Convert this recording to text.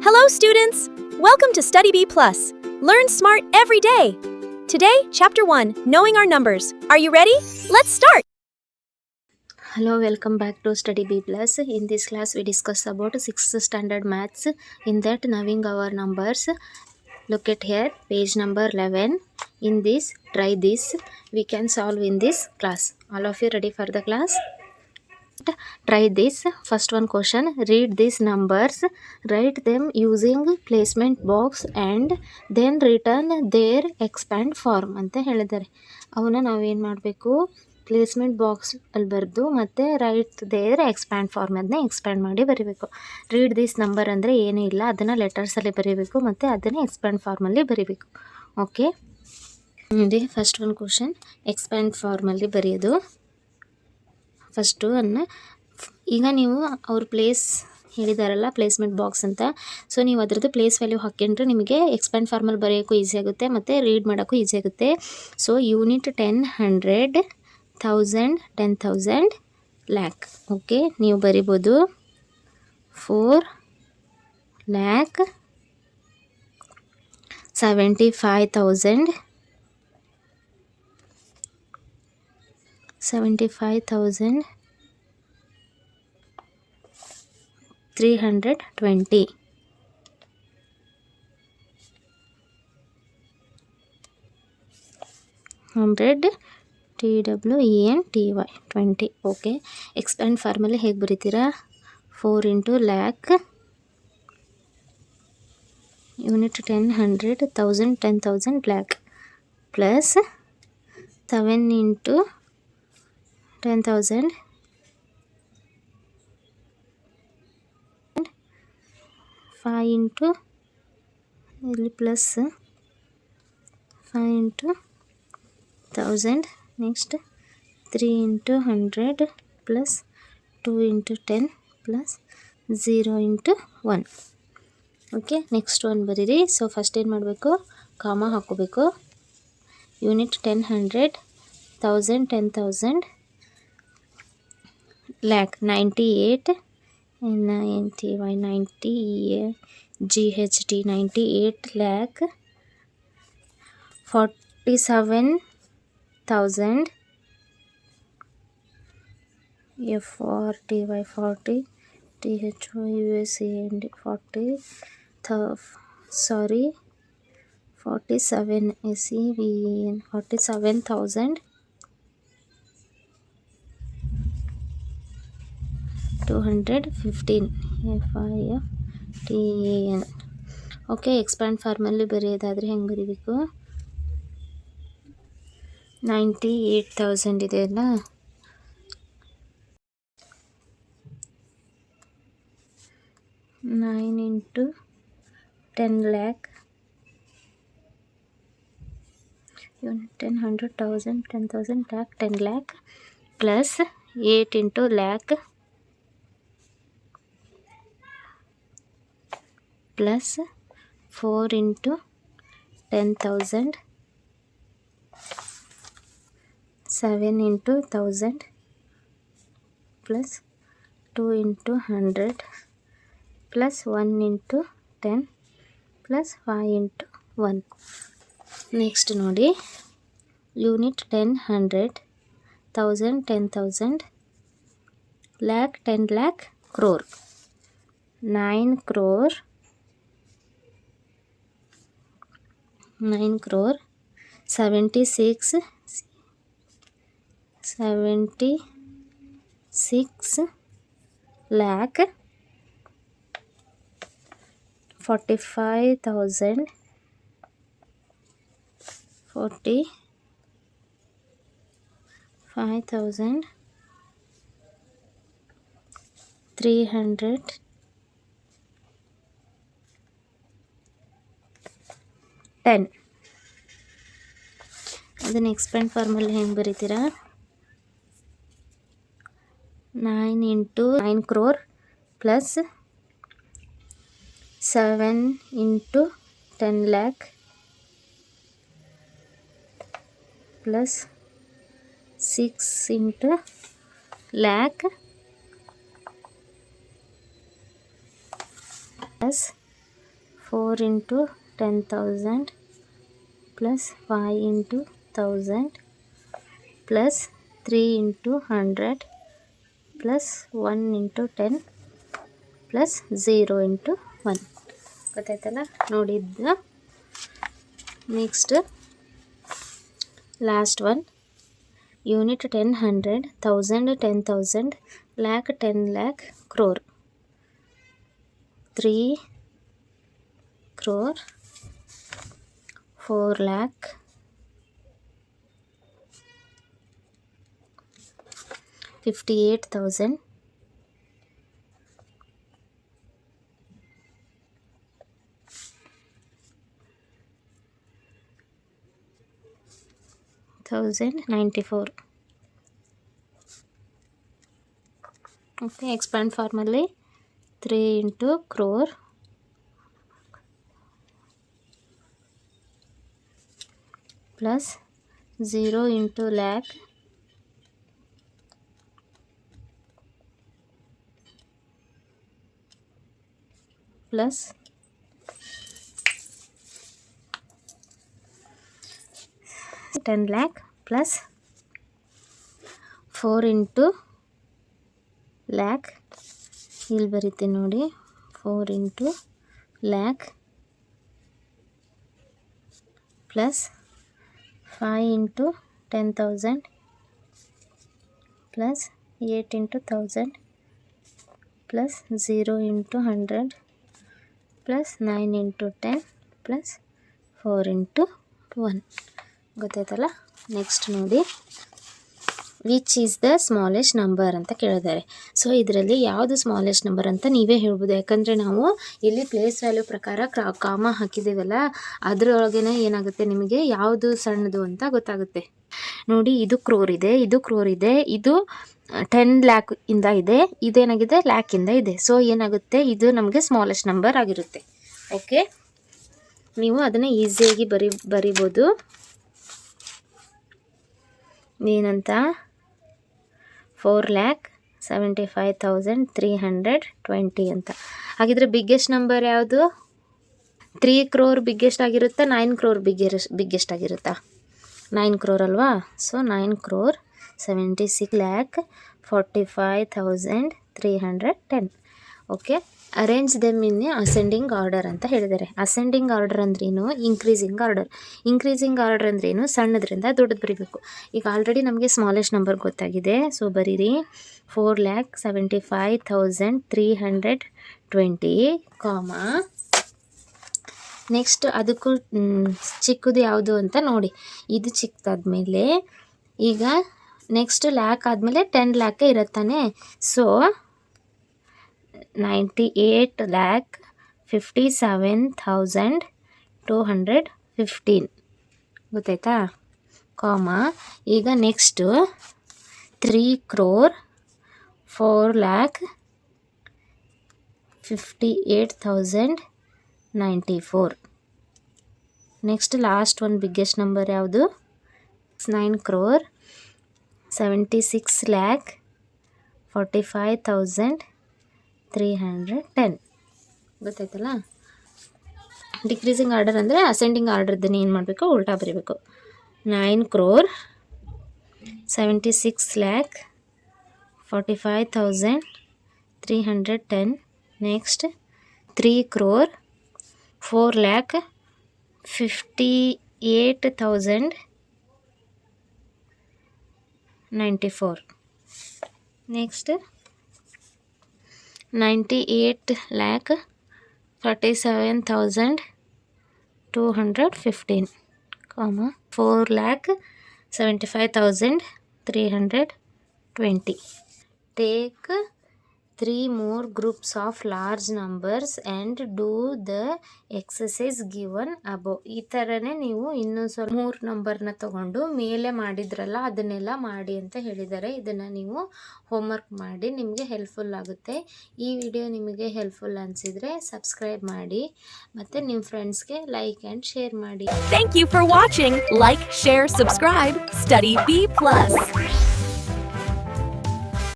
Hello, students! Welcome to Study B Plus. Learn smart every day. Today, Chapter 1, Knowing Our Numbers. Are you ready? Let's start! Hello, welcome back to Study B Plus. In this class, we discuss about 6th standard maths. In that, knowing our numbers. Look at here, page number 11. In this, try this. We can solve in this class. All of you ready for the class? Try this. First one question. Read these numbers. Write them using placement box and then return their expand form ಅಂತ ಹೇಳಿದ್ದಾರೆ. ಅವನ್ನ ನಾವೇನು ಮಾಡಬೇಕು, placement box ಅಲ್ಲಿ ಬರೆದು ಮತ್ತು right there expand form ಅದನ್ನ expand ಮಾಡಿ ಬರೀಬೇಕು. ರೀಡ್ ದಿಸ್ ನಂಬರ್ ಅಂದರೆ ಏನೂ ಇಲ್ಲ, ಅದನ್ನು ಲೆಟರ್ಸಲ್ಲಿ ಬರೀಬೇಕು ಮತ್ತು ಅದನ್ನು ಎಕ್ಸ್ಪ್ಯಾಂಡ್ ಫಾರ್ಮಲ್ಲಿ ಬರೀಬೇಕು. ಓಕೆ, ನೋಡಿ ಫಸ್ಟ್ ಒಂದು ಕ್ವಶನ್ ಎಕ್ಸ್ಪ್ಯಾಂಡ್ ಫಾರ್ಮಲ್ಲಿ ಬರೆಯೋದು. ಫಸ್ಟು ಈಗ ನೀವು ಅವ್ರ ಪ್ಲೇಸ್ ಹೇಳಿದಾರಲ್ಲ ಪ್ಲೇಸ್ಮೆಂಟ್ ಬಾಕ್ಸ್ ಅಂತ, ಸೊ ನೀವು ಅದರದ್ದು ಪ್ಲೇಸ್ ವ್ಯಾಲ್ಯೂ ಹಾಕ್ಕೊಂಡ್ರೆ ನಿಮಗೆ ಎಕ್ಸ್ಪ್ಯಾಂಡ್ ಫಾರ್ಮಲ್ಲಿ ಬರೆಯೋಕ್ಕೂ ಈಸಿ ಆಗುತ್ತೆ ಮತ್ತು ರೀಡ್ ಮಾಡೋಕ್ಕೂ ಈಸಿ ಆಗುತ್ತೆ. So unit 10, 100, 1000, 10,000, lac. ಓಕೆ, ನೀವು ಬರಿಬೋದು 4,75,000, 320. $100 TWENTY 20. ಓಕೆ, ಎಕ್ಸ್ಪ್ಯಾಂಡ್ ಫಾರ್ಮಲ್ಲಿ ಹೇಗೆ ಬರೀತೀರಾ? 4 into lac, unit 10, 100, 1000, 10,000, lac, plus 7 into 10,000, 5 into ಇಲ್ಲಿ plus 5 into 1000, next 3 into 100 plus 2 into 10 plus 0 into 1. Okay, next one ಬರೀರಿ. ಸೊ ಫಸ್ಟ್ ಏನು ಮಾಡಬೇಕು, ಕಾಮ ಹಾಕೋಬೇಕು. Unit 10, 100, 1000, 10,000, lac 98, NINTY 90, GHT 98, lac 47,000, FRTY 40, THY USAND 40, 47 SEVEN 47,000, 215 FIFTAN. Okay, expand ಫಾರ್ಮಲ್ಲಿ ಬರೆಯೋದಾದರೆ ಹೆಂಗೆ ಬರೀಬೇಕು? 98,000 ಇದೆಯಲ್ಲ, nine into 10 lakh, unit 10, 100, 1000, 10,000, lakh 10 lakh, plus 8 into lakh, plus 4 into 10,000, 7 into 1000, plus 2 into 100, plus 1 into 10, plus 5 into 1. Next ನೋಡಿ, unit 10, 100, 1000, 10,000, lakh 10 lakh, crore 9 crore, 76 lakh, 45,000, 300, 10. ಅದನ್ನು ಎಕ್ಸ್ಪ್ಯಾಂಡ್ ಫಾರ್ಮಲ್ಲಿ ಹೆಂಗೆ ಬರೀತೀರಾ? 9 into 9 crore plus 7 into 10 lakh plus 6 into lakh plus 4 into 10,000 plus 5 into 1000 plus 3 into 100 plus 1 into 10 plus 0 into 1. ಗೊತ್ತಾಯ್ತಲ್ಲ ನೋಡಿದ್ದು. Next last one. Unit 10, 100, 1000, 10,000, lakh, 10 lakh, crore. 3 crore, 4 lakh, 58,000, 1094. Okay, expand formally. 3 into crore plus 0 into lakh plus 10 lakh plus 4 into lakh. ಇಲ್ಲಿ ಬರೀತೀನಿ ನೋಡಿ. 4 into lakh plus 5 into 10,000 plus 8 into 1000 plus 0 into 100 plus 9 into 10 plus 4 into 1. ಗೊತ್ತಾಯ್ತಲ್ಲ. Next ನೋಡಿ, which is the smallest number ಅಂತ ಕೇಳಿದ್ದಾರೆ. So ಇದರಲ್ಲಿ ಯಾವುದು smallest number ಅಂತ ನೀವೇ ಹೇಳ್ಬೋದು. ಯಾಕಂದರೆ ನಾವು ಇಲ್ಲಿ ಪ್ಲೇಸ್ ವ್ಯಾಲ್ಯೂ ಪ್ರಕಾರ ಕಾಮ ಹಾಕಿದ್ದೀವಲ್ಲ, ಅದರೊಳಗೇ ಏನಾಗುತ್ತೆ ನಿಮಗೆ ಯಾವುದು ಸಣ್ಣದು ಅಂತ ಗೊತ್ತಾಗುತ್ತೆ. ನೋಡಿ, ಇದು ಕ್ರೋರ್ ಇದೆ, ಇದು ಕ್ರೋರ್ ಇದೆ, ಇದು 10 lakh ಇಂದ ಇದೆ, ಇದೇನಾಗಿದೆ ಲ್ಯಾಕಿಂದ ಇದೆ. ಸೊ ಏನಾಗುತ್ತೆ, ಇದು ನಮಗೆ ಸ್ಮಾಲೆಸ್ಟ್ ನಂಬರ್ ಆಗಿರುತ್ತೆ. ಓಕೆ, ನೀವು ಅದನ್ನು ಈಸಿಯಾಗಿ ಬರಿಬೋದು. ಏನಂತ, 4,75,320 ಅಂತ. ಹಾಗಿದ್ರೆ ಬಿಗ್ಗೆಸ್ಟ್ ನಂಬರ್ ಯಾವುದು? 3 crore ಬಿಗ್ಗೆಸ್ಟ್ ಆಗಿರುತ್ತಾ, 9 crore ಬಿಗ್ಗೆಸ್ಟ್ ಆಗಿರುತ್ತಾ? 9 crore ಅಲ್ವಾ. So 9 crore 76,45,310. Okay, arrange them in ascending order ಅಂತ ಹೇಳಿದ್ದಾರೆ. ಅಸೆಂಡಿಂಗ್ ಆರ್ಡರ್ ಅಂದ್ರೇನು, ಇಂಕ್ರೀಸಿಂಗ್ ಆರ್ಡರ್. ಇಂಕ್ರೀಸಿಂಗ್ ಆರ್ಡರ್ ಅಂದ್ರೇನು, ಸಣ್ಣದ್ರಿಂದ ದೊಡ್ಡದು ಬರೀಬೇಕು. ಈಗ ಆಲ್ರೆಡಿ ನಮಗೆ ಸ್ಮಾಲೆಸ್ಟ್ ನಂಬರ್ ಗೊತ್ತಾಗಿದೆ. ಸೊ ಬರೀರಿ 4,75,320 ಕಾಮ. ನೆಕ್ಸ್ಟ್ ಅದಕ್ಕೂ ಚಿಕ್ಕದು ಯಾವುದು ಅಂತ ನೋಡಿ. ಇದು ಚಿಕ್ಕದಾದ್ಮೇಲೆ ಈಗ ನೆಕ್ಸ್ಟ್ ಲ್ಯಾಕ್ ಆದಮೇಲೆ 10 lakh ಇರುತ್ತಾನೆ. ಸೊ 98,57,215 ಗೊತ್ತಾಯ್ತಾ, ಕಾಮ. ಈಗ next 3 crore 4,58,094. Next last one biggest number ಯಾವುದು? 9 crore 76,45,310 ಗೊತ್ತಾಯ್ತಲ್ಲ. ಡಿಕ್ರೀಸಿಂಗ್ ಆರ್ಡರ್ ಅಂದರೆ ಅಸೆಂಡಿಂಗ್ ಆರ್ಡರ್ದನ್ನು ಏನು ಮಾಡಬೇಕು, ಉಲ್ಟಾ ಬರೀಬೇಕು. 9 crore 76,45,310. Next 3 crore 4,58,094. ನೆಕ್ಸ್ಟ್ 98,47,215 ಕಾಮ 4,75,320. Take 3 more groups of large numbers and do the exercise given above. ಈ ಥರನೇ ನೀವು ಇನ್ನೂ ಸ್ವಲ್ಪ 3 ನಂಬರ್ನ ತಗೊಂಡು ಮೇಲೆ ಮಾಡಿದ್ರಲ್ಲ ಅದನ್ನೆಲ್ಲ ಮಾಡಿ ಅಂತ ಹೇಳಿದ್ದಾರೆ. ಇದನ್ನು ನೀವು ಹೋಮ್ವರ್ಕ್ ಮಾಡಿ, ನಿಮಗೆ ಹೆಲ್ಪ್ಫುಲ್ ಆಗುತ್ತೆ. ಈ ವಿಡಿಯೋ ನಿಮಗೆ ಹೆಲ್ಪ್ಫುಲ್ ಅನಿಸಿದರೆ ಸಬ್ಸ್ಕ್ರೈಬ್ ಮಾಡಿ ಮತ್ತು ನಿಮ್ಮ ಫ್ರೆಂಡ್ಸ್ಗೆ ಲೈಕ್ ಆ್ಯಂಡ್ ಶೇರ್ ಮಾಡಿ. Thank you for watching. Like, share, subscribe. Study B+.